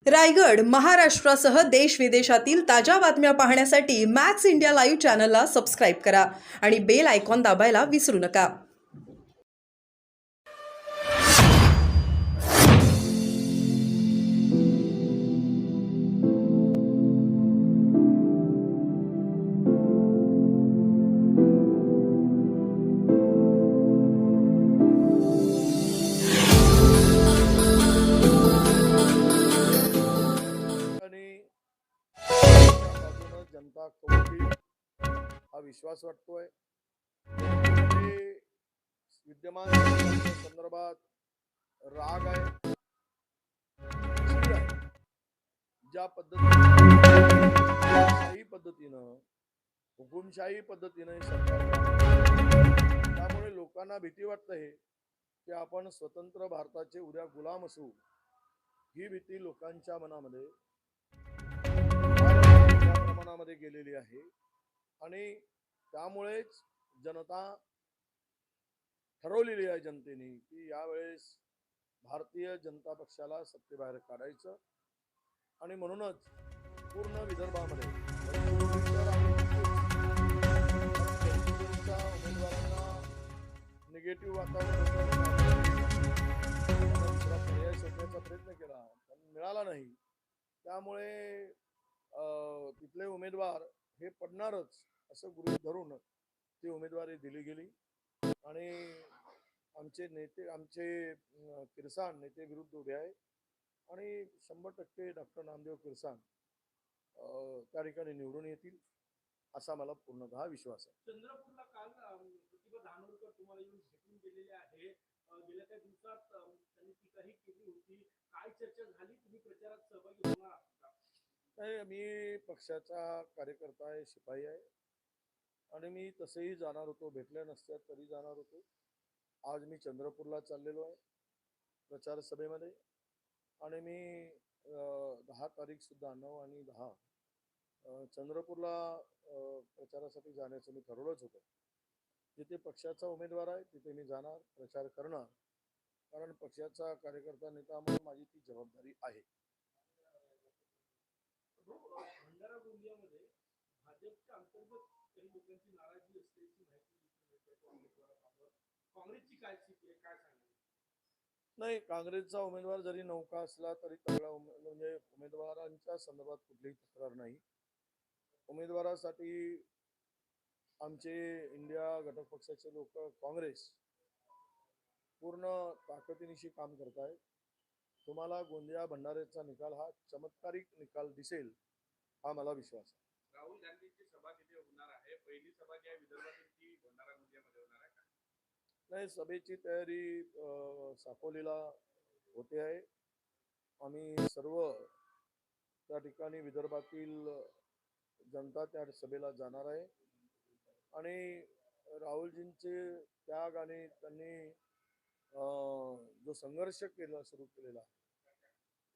रायगड महाराष्ट्रासह देश विदेशातील ताज्या बातम्या पाहण्यासाठी मॅक्स इंडिया लाईव्ह चॅनलला सबस्क्राईब करा आणि बेल आयकॉन दाबायला विसरू नका. जनता कौल हा विश्वास वाटतोय. विद्यमान संदर्भात राग आहे, ज्या पद्धतीनं हुकुमशाही पद्धतीने सरकार, त्यामुळे लोकांना भीती वाटते की आपण स्वतंत्र भारताचे उद्या गुलाम असू. ही भीती लोकांच्या मनामध्ये प्रमाणामध्ये गेलेली आहे आणि त्यामुळेच जनता ठरवलेली आहे जनतेने की यावेळेस भारतीय जनता पक्षाला सत्तेबाहेर काढायचं. आणि म्हणूनच पूर्ण विदर्भामध्ये उमेदवारांना निगेटिव्ह वातावरण पर्याय शोधण्याचा प्रयत्न केला पण मिळाला नाही. त्यामुळे तिथले उमेदवार हे पडणारच असं गृहीत धरून ती उमेदवारी दिली गेली आणि आमचे नेते, आमचे किरसान नेते विरुद्ध उभे आहे आणि 100% डॉक्टर नामदेव किरसान त्या ठिकाणी निवडून येतील असा मला पूर्णतः विश्वास आहे. चंद्रपूरला काल प्रतिभा धानोरकर तुम्हाला येऊन भेटून गेलेले आहे. गेल्या काही दिवसात त्यांनी टीकाही केली होती. काय चर्चा झाली? तुम्ही प्रचारात सहभागी होणार आहात का? नाही, मी पक्षाचा कार्यकर्ता आहे, शिपाई आहे आणि मी तसेही जाणार होतो, भेटले नसत्या तरी जाणार होतो. आज मी चंद्रपूरला चाललेलो आहे प्रचार सभेमध्ये आणि मी 10 तारीख सुद्धा 9 आणि 10 चंद्रपूरला प्रचारासाठी जाण्याचं मी ठरवलंच होतं. जिथे पक्षाचा उमेदवार आहे तिथे मी जाणार, प्रचार करणार, कारण पक्षाचा कार्यकर्ता नेता म्हणून माझी ती जबाबदारी आहे. भंडारा गोंदियामध्ये भाजपच्या अंतर्गत काही लोकांची नाराजी असल्याची माहिती काँग्रेसची काय स्थिती आहे, काय सांगाल? नाही, काँग्रेसचा उमेदवार जरी नौका असला तरी सगळा म्हणजे उमेदवारांच्या संदर्भात कुठलीही तक्रार नाही. उमेदवारासाठी आमचे इंडिया घटक पक्षाचे लोक, काँग्रेस पूर्ण ताकदीनिशी काम करत आहेत. तुम्हाला गोंदिया भंडाऱ्याचा निकाल हा चमत्कारिक निकाल दिसेल हा मला विश्वास आहे. राहुल गांधींची सभा तिथे होणार आहे. पहिली सभा जी आहे विदर्भातील ती भंडारा गोंदियामध्ये होणार आहे का? नाही, सभेची तयारी साकोलीला होते आहे. आम्ही सर्व त्या ठिकाणी विदर्भातील जनता त्या सभेला जाणार आहे आणि राहुलजींचे त्याग आणि त्यांनी जो संघर्ष सुरू केलेला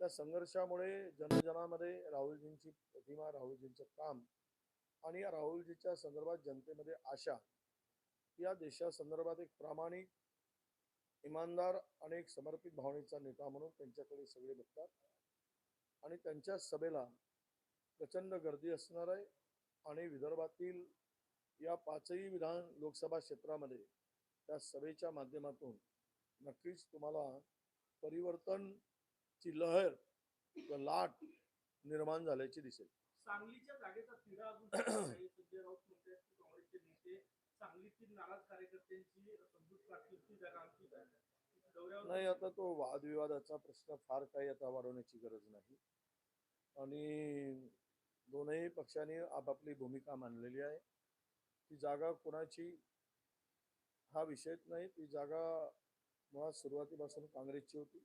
त्या संघर्षामुळे जनजनामध्ये राहुलजींची प्रतिमा, राहुलजींचं काम आणि या राहुलजीच्या संदर्भात जनतेमध्ये आशा, या देशासंदर्भात एक प्रामाणिक, इमानदार आणि एक समर्पित भावनेचा नेता म्हणून त्यांच्याकडे सगळे बघतात आणि त्यांच्या सभेला प्रचंड गर्दी असणार आहे आणि विदर्भातील या 5ही विधान लोकसभा क्षेत्रामध्ये त्या सभेच्या माध्यमातून नक्कीच तुम्हाला परिवर्तनची लहर, लाट निर्माण झाल्याची दिसेल. सांगलीच्या जागेचा तिढा अजून संजय राऊत म्हणते की काँग्रेसचे नेते सांगलीतील नाराज कार्यकर्त्यांची समजूत काढतील जागा आमची नाही. आता तो वादविवादाचा प्रश्न फार काही आता वाढवण्याची गरज नाही आणि दोनही पक्षांनी आपापली भूमिका मांडलेली आहे. ती जागा कोणाची हा विषयच नाही. ती जागा मुळात सुरुवातीपासून काँग्रेसची होती.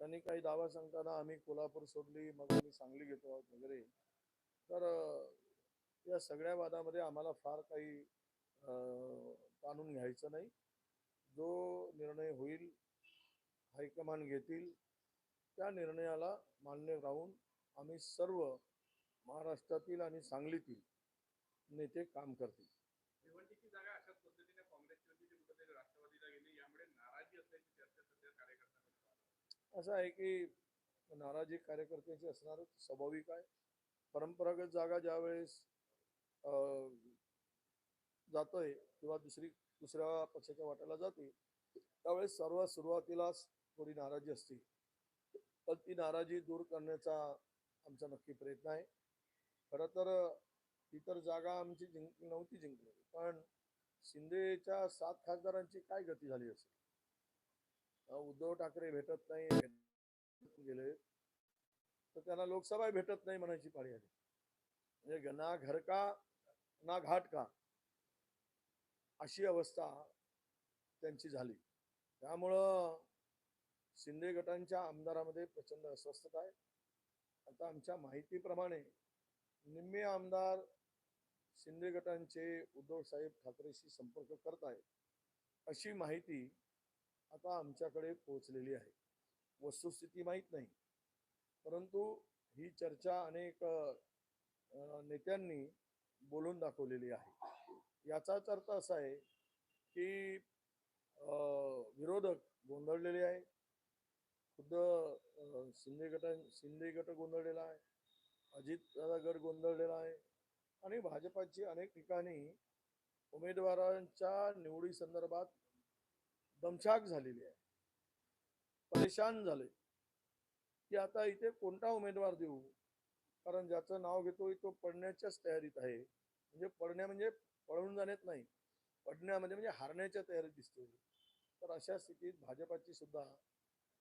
त्यांनी काही दावा सांगताना आम्ही कोल्हापूर सोडली, मग आम्ही सांगली घेतो आहोत वगैरे, तर या सगळ्या वादामध्ये आम्हाला फार काही ताणून घ्यायचं नाही. जो निर्णय होईल, हायकमांड घेतील, त्या निर्णयाला मान्य राहून आम्ही सर्व महाराष्ट्रातील आणि सांगलीतील नेते काम करतील. भिवंडीची जागा अशाच पद्धतीने काँग्रेसची होती, कुठेतरी राष्ट्रवादीला गेली, यामुळे नाराजी असल्याची चर्चा सध्या कार्यकर्त्यांमध्ये. असं आहे की नाराजी कार्यकर्त्यांची असणार स्वाभाविक आहे. परंपरागत जागा ज्यावेळेस अं, जातोय किंवा दुसऱ्या पक्षाच्या वाट्याला जाते त्यावेळेस सर्वात सुरुवातीलाच थोडी नाराजी असते. पण ती नाराजी दूर करण्याचा आमचा नक्की प्रयत्न आहे. खरं तर इतर जागा आमची नव्हती जिंकलेली, पण शिंदेच्या 7 खासदारांची काय गती झाली असेल? उद्धव ठाकरे भेटत नाही गेले तर त्यांना लोकसभा भेटत नाही म्हणायची पाळी आली. म्हणजे ना घर का ना घाट का अशी अवस्था त्यांची झाली. त्यामुळं शिंदे गटांच्या आमदारामध्ये प्रचंड अस्वस्थता आहे. आता आमच्या माहितीप्रमाणे निम्मे आमदार शिंदे गटांचे उद्धव साहेब ठाकरेशी संपर्क करत आहेत अशी माहिती आता आमच्याकडे पोहोचलेली आहे. वस्तुस्थिती माहीत नाही, परंतु ही चर्चा अनेक नेत्यांनी बोलून दाखवलेली आहे. याचाच अर्थ असा आहे की विरोधक गोंधळलेले आहे. खुद्द शिंदे गट गोंधळलेला आहे, अजितदादा गट गोंधळलेला आहे आणि भाजपाची अनेक ठिकाणी उमेदवारांच्या निवडी संदर्भात दमछाक झालेली आहे. परेशान झाले की आता इथे कोणता उमेदवार देऊ, कारण ज्याचं नाव घेतोय तो पडण्याच्याच तयारीत आहे. म्हणजे म्हणजे पळून जाण्यात नाही, पडण्यामध्ये म्हणजे हारण्याच्या तयारीत दिसतोय. तर अशा स्थितीत भाजपाची सुद्धा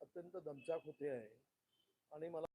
अत्यंत दमछाक होते आहे आणि मला